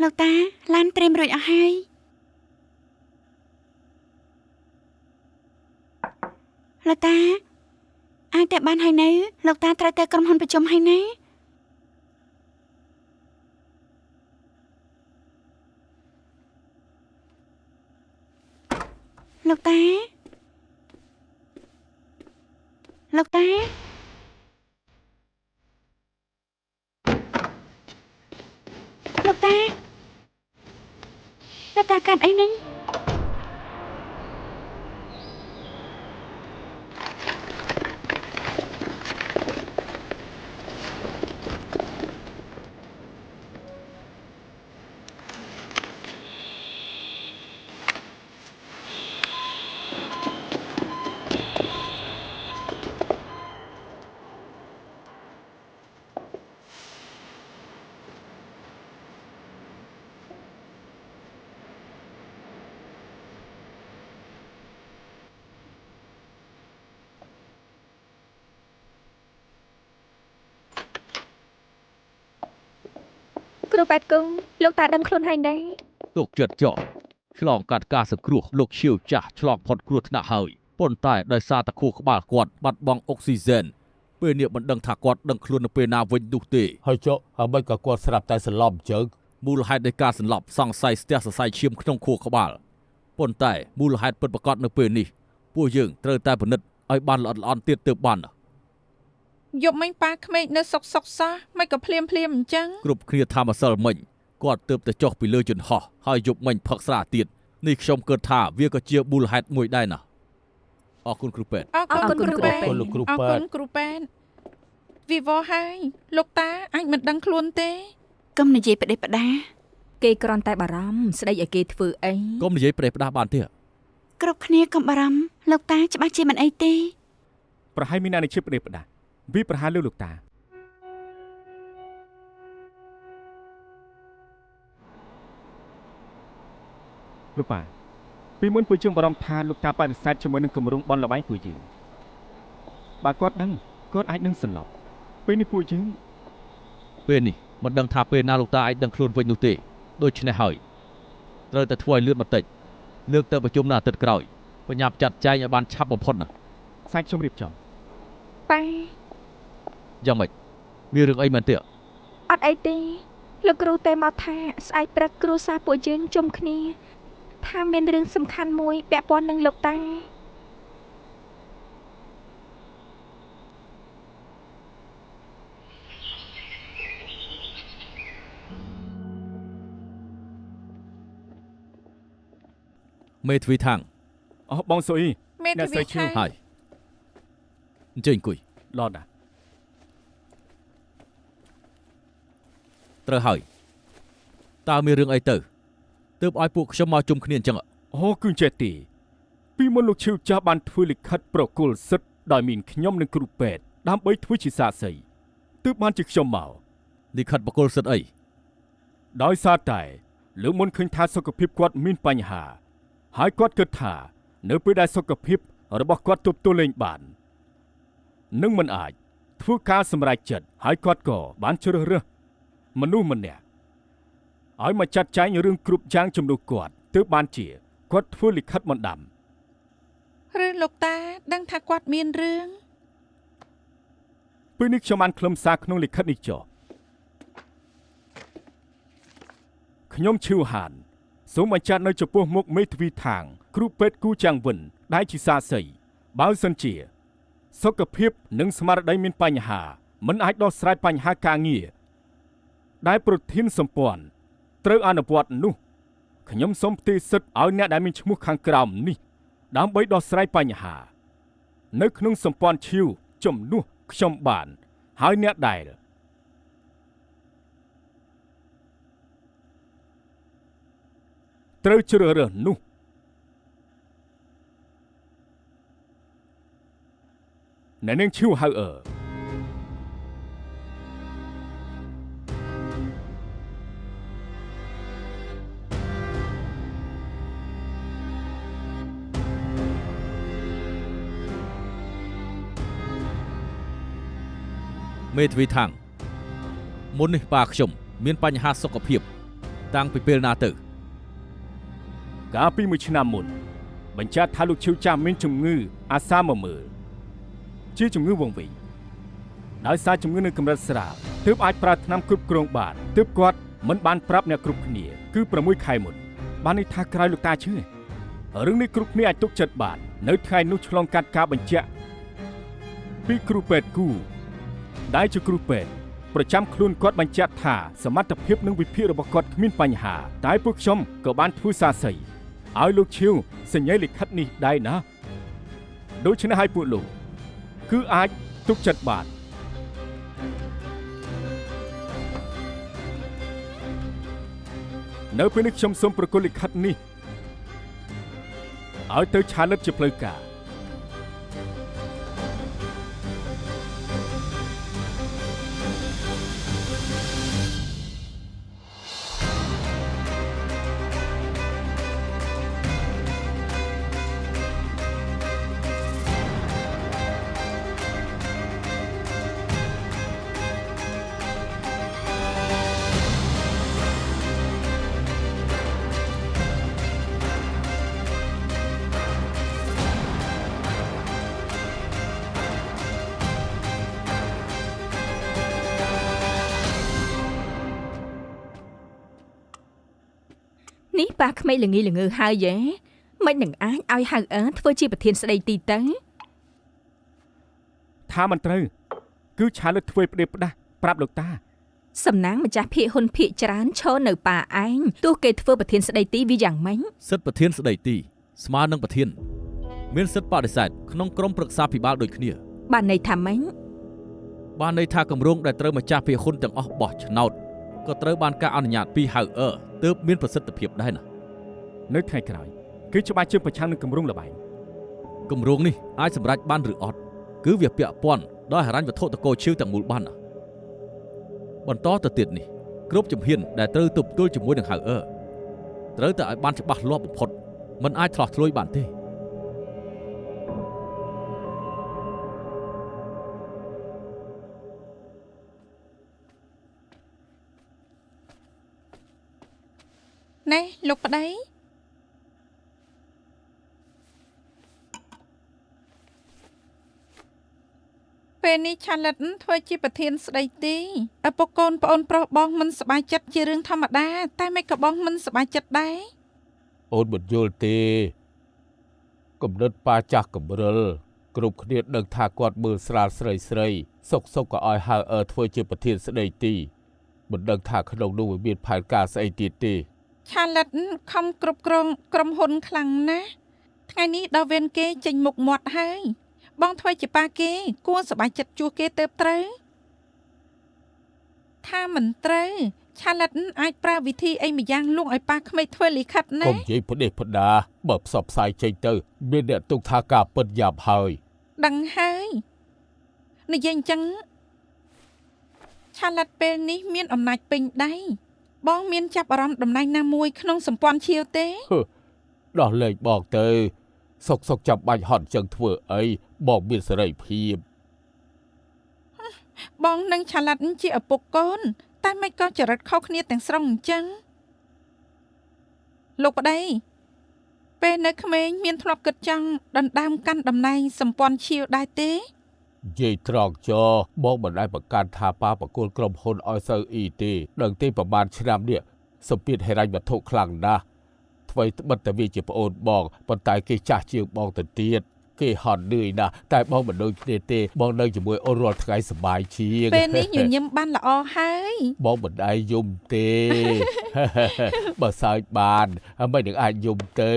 លោកតាឡានត្រៀមរួចអស់ហើយលោកតាអាចទៅបានហើយនៅលោកតាត្រូវទៅក្រុមហ៊ុនប្រជុំហើយណាលោកតាលោកតាលោកតាកាត់អីហ្នឹងគ្រូប៉ែតគង់លោកតាដឹងខ្លួនហើយដែរ ទុកចិត្តចោះឆ្លងកាត់ការសង្គ្រោះលោកឈៀវចាស់ឆ្លងផុតគ្រោះថ្នាក់ហើយប៉ុន្តែដោយសារតែខួរក្បាលគាត់បាត់បង់អុកស៊ីហ្សែនពេលនេះមិនដឹងថាគាត់ដឹងខ្លួននៅពេលណាវិញនោះទេ ហើយចុះអ្វីក៏គាត់ស្រាប់តែសន្លប់អញ្ចឹង មូលហេតុនៃការសន្លប់សង្ស័យស្ទះសរសៃឈាមក្នុងខួរក្បាលប៉ុន្តែមូលហេតុពិតប្រាកដនៅពេលនេះពួកយើងត្រូវតែពិនិត្យឲ្យបានល្អិតល្អន់ទៀតទើបបាន យប់មិញប៉ាក្មេកនៅសុកសោះមិនក៏ភ្លាមអញ្ចឹង គ្រប់គ្នាថាម្សិលមិញគាត់ទើបតែចុះពីលើយន្តហោះហើយយប់មិញផឹកស្រាទៀតនេះខ្ញុំគិតថាវាក៏ជាមូលហេតុមួយដែរណាអរគុណគ្រូពេទ្យ អរគុណគ្រូពេទ្យ អរគុណលោកគ្រូ អរ ប៉ែ គុ ត ណគ្រូពេទ្យវិវរហើយលោកតាអាចមិនដឹងខ្លួនទេ កុំនិយាយផ្ដេសផ្ដាស គេគ្រាន់តែបារម្ភស្ដីឲ្យគេធ្វើអី កុំនិយាយប្រេះផ្ដាស់បានទេ គ្រប់គ្នាកុំបារម្ភលោកតាច្បាស់ជាមិនអីទេ ប្រហែលមានអានិច្ឆិបផ្ដេសផ្ដាស់វាប្រហែលលើលោកតាលោកប៉ាពីមុនពួកយើងបារម្ភថាលោកតាបដិសេធជាមួយនឹងគម្រោងបនលបែងពួកយើងបើគាត់ដឹងគាត់អាចនឹងសន្លប់ពេលនេះពួកយើង ពេលនេះមិនដឹងថាពេលណាលោកតាអាចដឹងខ្លួនវិញនោះទេដូច្នេះហើយត្រូវតែធ្វើឲ្យលឿនបន្តិចលើកទៅប្រជុំនៅអាទិត្យក្រោយបញ្ញាប់ចាត់ចែងឲ្យបានឆាប់បំផុតណា សាច់ខ្ញុំរៀបចំ ប៉ា យ៉ាងម៉េចមានរឿងអីមែនទេ អត់អីទេលោកគ្រូតែមកថាស្អែកព្រឹកគ្រូសាពួកយើងជុំគ្នាថាមានរឿងសំខាន់មួយពាក់ព័ន្ធនឹងលោកតា មេធាវីថាង អស់បងសុយ មេធាវីខាង ហើយអញ្ជើញអង្គុយ ល្អណាស់ ត្រូវហើយតើមានរឿងអីទៅទើបឲ្យពួកខ្ញុំមកជុំគ្នាអញ្ចឹង អូគឺចេះទេពីមុនលោកឈៀវចាស់បានធ្វើលិខិតប្រគល់សិទ្ធិដោយមានខ្ញុំនិងគ្រូពេទ្យដើម្បីធ្វើជាសាក្សីទើបបានជាខ្ញុំមក លិខិតបកគលសិទ្ធិអី ដោយសារតែលោកមុនឃើញថាសុខភាពគាត់មានបញ្ហាហើយគាត់គិតថានៅពេលដែលសុខភាពរបស់គាត់ទប់ទល់លែងបាននឹងមិនអាចធ្វើការសម្រេចចិត្តហើយគាត់ក៏បានជ្រើសរើសមនុស្សម្នាក់ឲ្យមកចាត់ចែងរឿងគ្រប់យ៉ាងជំនួសគាត់ទើបបានជាគាត់ធ្វើលិខិតបណ្ដាំ ឬលោកតាដឹងថាគាត់មានរឿង ពេលនេះខ្ញុំបានខ្លឹមសារក្នុងលិខិតនេះចុះខ្ញុំឈឺហានសូមបញ្ជាក់នៅចំពោះមុខមេធាវីថាងគ្រូពេទ្យគូចាងវិនដែលជាសាក្សីបើសិនជាសុខភាពនិងស្មារតីមានបញ្ហាមិនអាចដោះស្រាយបញ្ហាការងារដែលប្រធានសម្ព័ន្ធត្រូវអនុវត្តនោះខ្ញុំសូមផ្ទេរសិទ្ធិឲ្យអ្នកដែលមានឈ្មោះខាងក្រោមនេះដើម្បីដោះស្រាយបញ្ហានៅក្នុងសម្ព័ន្ធឈៀវជំនួសខ្ញុំបានហើយអ្នកដែលត្រូវជ្រើសរើសនោះអ្នកនាងឈៀវហៅមេធាវីថាងមុននេះប៉ាខ្ញុំមានបញ្ហាសុខភាព តាំងពីពេលណាទៅ កាលពីមួយឆ្នាំមុនបញ្ជាក់ថាលោកឈីវចាស់មានជំងឺអាសាមមើលជាជំងឺវង្វេងដោយសារជំងឺនៅកម្រិតស្រាលទើបអាចប្រើថ្នាំគ្រប់គ្រងបានទើបគាត់មិនបានប្រាប់អ្នកគ្រប់គ្នាគឺ6ខែមុនបានន័យថាក្រោយលោកតាឈឺរឿងនេះគ្រប់គ្នាអាចទុកចិត្តបាននៅថ្ងៃនោះឆ្លងកាត់ការបញ្ជាក់ពីគ្រូពេទ្យគូដែលជាគ្រូពេទ្យប្រចាំខ្លួនគាត់បញ្ជាក់ថាសមត្ថភាពនិងវិភាគរបស់គាត់គ្មានបញ្ហាតែពួកខ្ញុំក៏បានធ្វើសារសីឲ្យលោកឈីវសញ្ញាលិខិតនេះដែរណាដូច្នេះឲ្យពួកលោកគឺអាចទុកចិត្តបាននៅពេលនេះខ្ញុំសូមប្រគល់លិខិតនេះឲ្យទៅឆាលិតជាផ្លូវការនេះប៉ាក្មេងល្ងីល្ងើហើយយេមិននឹងអាចឲ្យហៅអើធ្វើជាប្រធានស្ដីទីទៅ ថាមិនត្រូវគឺឆាលិតធ្វើផ្ដេសផ្ដាស់ប្រាប់លោកតា សំណាងម្ចាស់ភាគហ៊ុនភាគច្រើនឈរនៅប៉ាឯងទោះគេធ្វើប្រធានស្ដីទីវាយ៉ាងម៉េច សិទ្ធិប្រធានស្ដីទីស្មើនឹងប្រធានមានសិទ្ធិបដិសេធក្នុងក្រុមប្រឹក្សាភិបាលដូចគ្នា បានន័យថាម៉េច បានន័យថាគម្រោងដែលត្រូវម្ចាស់ភាគហ៊ុនទាំងអស់បោះឆ្នោតក៏ត្រូវបានការអនុញ្ញាតពីហៅអឺទើបមានប្រសិទ្ធភាពដែរណា នៅថ្ងៃក្រោយគឺច្បាស់ជាប្រឆាំងនឹងគម្រោងលបែង គម្រោងនេះអាចសម្រេចបានឬអត់គឺវាពាក់ព័ន្ធដោយហិរញ្ញវត្ថុតកោឈីវទាំងមូលបានណាបន្តទៅទៀតនេះគ្រប់ជំហានដែលត្រូវទប់ទល់ជាមួយនឹងហៅអឺត្រូវតែឲ្យបានច្បាស់លាស់បំផុតមិនអាចឆ្លោះឆ្លួយបានទេ ណែលោកប្តីពេលនេះឆាលិតធ្វើជាប្រធានស្ដីទីឪពុកកូនប្អូនប្រុសបងមិនសប្បាយចិត្តជារឿងធម្មតាតែមិនក៏បងមិនសប្បាយចិត្តដែរ អូនមិនយល់ទេគំនិតប៉ាចាស់កំរិលគ្រប់គ្នាដឹងថាគាត់មើលស្រាលស្រីស្រីសុកក៏ឲ្យហៅអើធ្វើជាប្រធានស្ដីទីមិនដឹងថាក្នុងនោះវាមានផែនការស្អីទៀតទេ ឆាលិតខំគ្រប់គ្រងក្រុមហ៊ុនខ្លាំងណាស់ថ្ងៃនេះដល់វេនគេចេញមុខមាត់ហើយបងធ្វើជាប៉ាគេគួរសប្បាយចិត្តជួសគេទៅត្រូវថាមិនត្រូវឆាលិតអាចប្រើវិធីអីម្យ៉ាងលួងឲ្យប៉ាក្មេកធ្វើលិខិតណា កុំនិយាយផ្ដេសផ្ដាបើផ្សព្វផ្សាយចេញទៅមានអ្នកទុកថាការពិតយ៉ាប់ហើយ ដឹងហើយនិយាយអញ្ចឹងឆាលិតពេលនេះមានអំណាចពេញដៃបងមានចាប់អារម្មណ៍តំណែងណាមួយក្នុងសម្ព័ន្ធឈាវទេ ដោះលែងបងទៅសុកចាំបាច់ហត់ចឹងធ្វើអីបងមានសេរីភាព បងនឹងឆាលិតជាឪពុកកូនតែមិនក៏ចរិតខុសគ្នាទាំងស្រុងអញ្ចឹងលោកប្តីពេលនៅក្មេងមានធ្លាប់គិតចង់ដណ្ដើមកាន់តំណែងសម្ព័ន្ធឈាវដែរទេ និយាយត្រង់ចបងមិនដែលប្រកាសថាប៉ាបកគលក្រុមហ៊ុនឲ្យសូវអ៊ីទេដឹងទេប្រហែលឆ្នាំនេះសម្ពាធហិរញ្ញវត្ថុខ្លាំងណាស់ថ្មីត្បិតតែវាជាប្អូនបងប៉ុន្តែគេចាស់ជាងបងទៅទៀតគេហត់នឿយណាស់តែបងមិនដូចគ្នាទេបងនៅជាមួយអូនរាល់ថ្ងៃសប្បាយជាង ពេលនេះញញឹមបានល្អហើយ បងមិនដែលយំទេ បើសើចបានមិននឹងអាចយំទៅ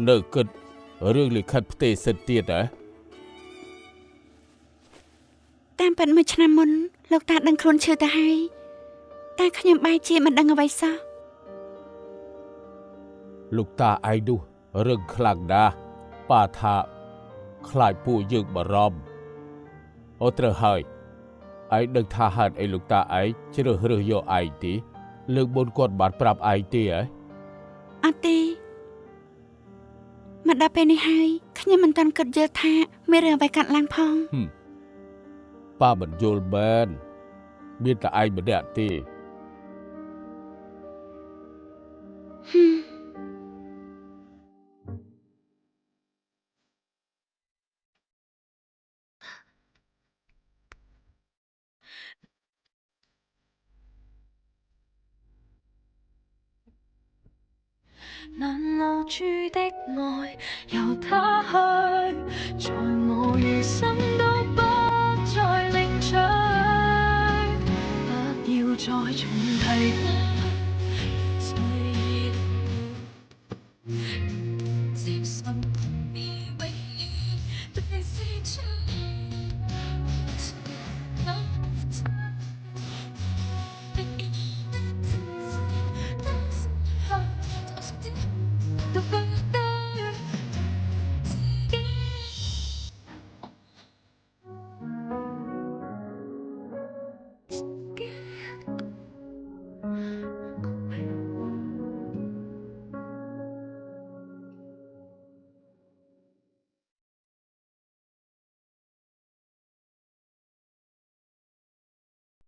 នៅគិតរឿងលិខិតផ្ទេរសិទ្ធទៀតហ៎ តាមពិតមួយឆ្នាំមុនលោកតាដឹងខ្លួនឈឺទៅហើយតែខ្ញុំបែរជាមិនដឹងអ្វីសោះ លោកតាឯងនោះរឹងខ្លាំងណាស់ប៉ាថាខ្លាចពួកយើងបារម្ភអូត្រូវហើយឯងដឹងថាហេតុអីលោកតាឯងជ្រើសរើសយកឯងទេលើកមុនគាត់បានប្រាប់ឯងទេហ៎ អត់ទេមកដល់ពេលនេះហើយខ្ញុំមិនទាន់គិតយល់ថាមានរឿងអ្វីកាត់ឡើងផង ប៉ាមិនយល់មែនមានតែឯងម្នាក់ទេ 難留住的愛由他去，在我餘生